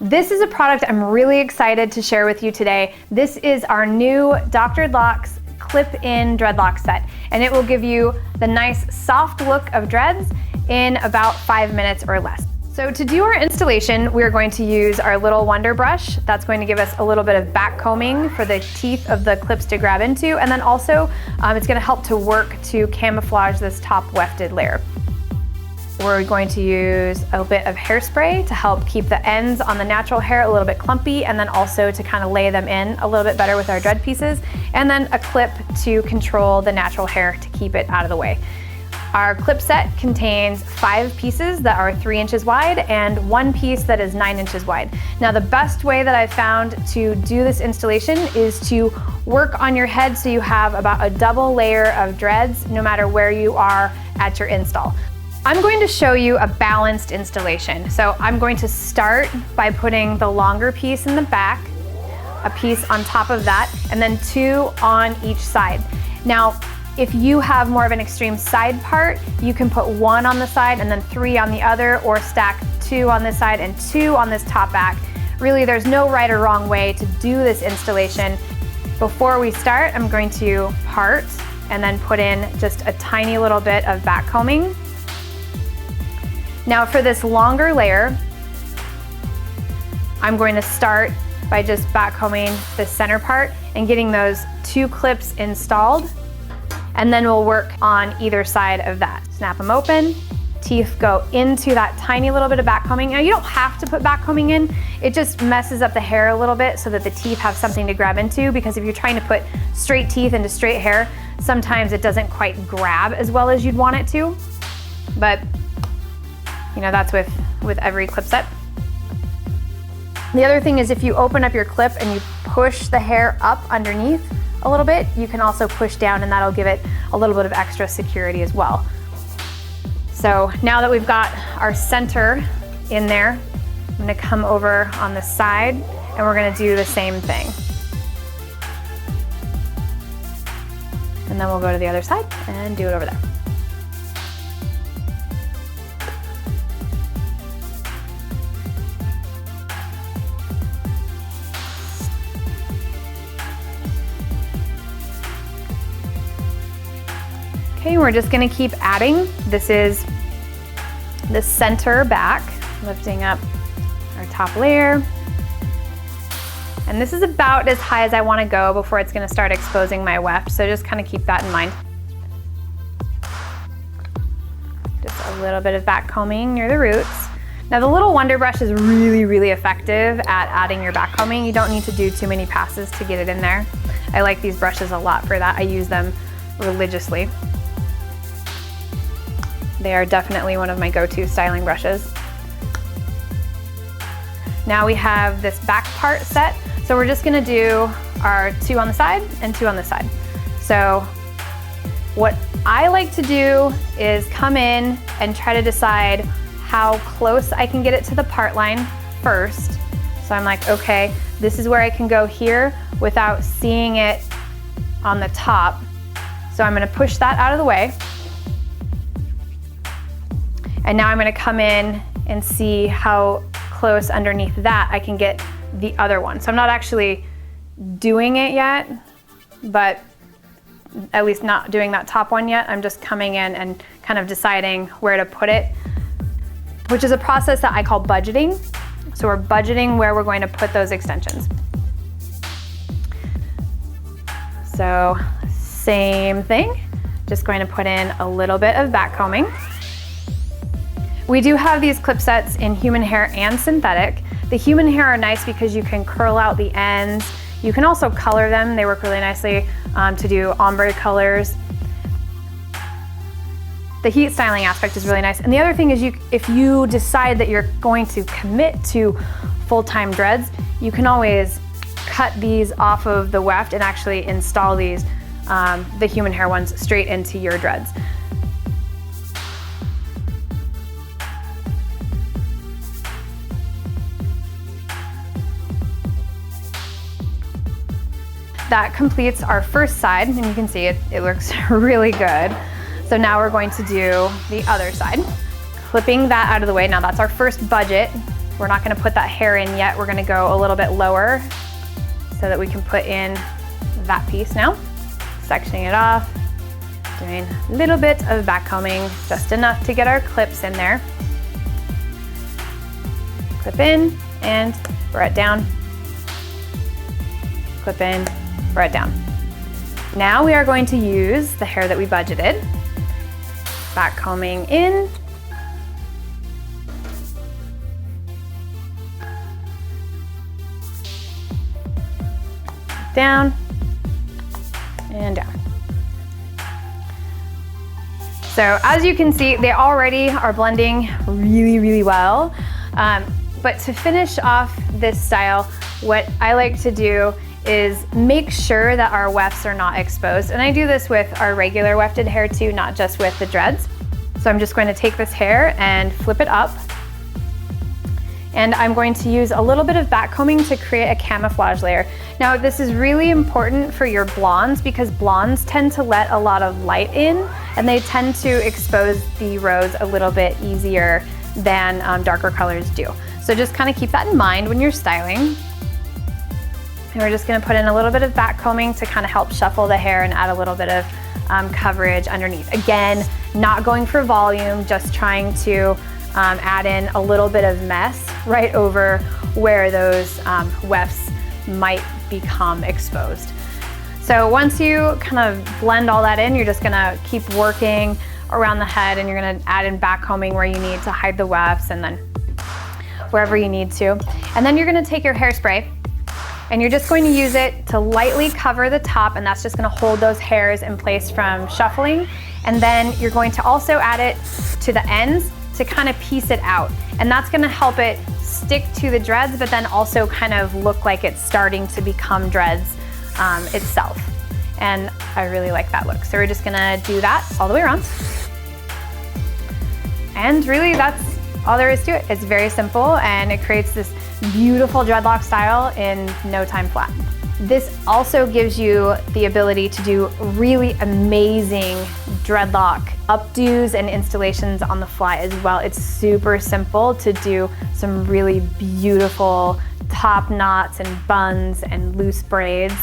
This is a product I'm really excited to share with you today. This is our new Dreadlock's clip-in dreadlock set, and it will give you the nice soft look of dreads in about 5 minutes or less. So to do our installation, we're going to use our little Wonder Brush. That's going to give us a little bit of back combing for the teeth of the clips to grab into, and then also it's going to help to work to camouflage this top wefted layer. We're going to use a bit of hairspray to help keep the ends on the natural hair a little bit clumpy, and then also to kind of lay them in a little bit better with our dread pieces, and then a clip to control the natural hair to keep it out of the way. Our clip set contains 5 pieces that are 3 inches wide and 1 piece that is 9 inches wide. Now the best way that I've found to do this installation is to work on your head so you have about a double layer of dreads no matter where you are at your install. I'm going to show you a balanced installation. So I'm going to start by putting the longer piece in the back, a piece on top of that, and then 2 on each side. Now, if you have more of an extreme side part, you can put 1 on the side and then 3 on the other, or stack 2 on this side and 2 on this top back. Really, there's no right or wrong way to do this installation. Before we start, I'm going to part and then put in just a tiny little bit of back combing. Now for this longer layer, I'm going to start by just back combing the center part and getting those 2 clips installed, and then we'll work on either side of that. Snap them open, teeth go into that tiny little bit of back combing. Now you don't have to put back combing in, it just messes up the hair a little bit so that the teeth have something to grab into, because if you're trying to put straight teeth into straight hair, sometimes it doesn't quite grab as well as you'd want it to. But you know, that's with every clip set. The other thing is, if you open up your clip and you push the hair up underneath a little bit, you can also push down, and that'll give it a little bit of extra security as well. So now that we've got our center in there, I'm gonna come over on the side and we're gonna do the same thing. And then we'll go to the other side and do it over there. Okay, we're just gonna keep adding. This is the center back, lifting up our top layer. And this is about as high as I wanna go before it's gonna start exposing my weft, so just kind of keep that in mind. Just a little bit of back combing near the roots. Now the little Wonder Brush is really, really effective at adding your back combing. You don't need to do too many passes to get it in there. I like these brushes a lot for that. I use them religiously. They are definitely one of my go-to styling brushes. Now we have this back part set, so we're just gonna do our 2 on the side and 2 on the side. So what I like to do is come in and try to decide how close I can get it to the part line first. So I'm like, okay, this is where I can go here without seeing it on the top. So I'm gonna push that out of the way. And now I'm gonna come in and see how close underneath that I can get the other one. So I'm not actually doing it yet, but at least not doing that top one yet. I'm just coming in and kind of deciding where to put it, which is a process that I call budgeting. So we're budgeting where we're going to put those extensions. So same thing, just going to put in a little bit of back combing. We do have these clip sets in human hair and synthetic. The human hair are nice because you can curl out the ends. You can also color them. They work really nicely to do ombre colors. The heat styling aspect is really nice. And the other thing is, if you decide that you're going to commit to full-time dreads, you can always cut these off of the weft and actually install these, the human hair ones, straight into your dreads. That completes our first side, and you can see it looks really good. So now we're going to do the other side. Clipping that out of the way. Now that's our first budget We're not gonna put that hair in yet. We're gonna go a little bit lower so that we can put in that piece now. Sectioning it off, doing a little bit of backcombing, just enough to get our clips in there. Clip in and barrette down. Clip in, barrette down. Now we are going to use the hair that we budgeted. Backcombing in. Down and down. So as you can see, they already are blending really, really well. But to finish off this style, what I like to do is make sure that our wefts are not exposed. And I do this with our regular wefted hair too, not just with the dreads. So I'm just going to take this hair and flip it up. And I'm going to use a little bit of backcombing to create a camouflage layer. Now this is really important for your blondes because blondes tend to let a lot of light in and they tend to expose the rows a little bit easier than darker colors do. So just kind of keep that in mind when you're styling. And we're just gonna put in a little bit of backcombing to kind of help shuffle the hair and add a little bit of coverage underneath. Again, not going for volume, just trying to add in a little bit of mess right over where those wefts might become exposed. So once you kind of blend all that in, you're just gonna keep working around the head and you're gonna add in backcombing where you need to hide the wefts and then wherever you need to. And then you're gonna take your hairspray and you're just going to use it to lightly cover the top, and that's just gonna hold those hairs in place from shuffling. And then you're going to also add it to the ends to kind of piece it out. And that's gonna help it stick to the dreads, but then also kind of look like it's starting to become dreads itself. And I really like that look. So we're just gonna do that all the way around. And really that's all there is to it. It's very simple and it creates this beautiful dreadlock style in no time flat. This also gives you the ability to do really amazing dreadlock updos and installations on the fly as well. It's super simple to do some really beautiful top knots and buns and loose braids.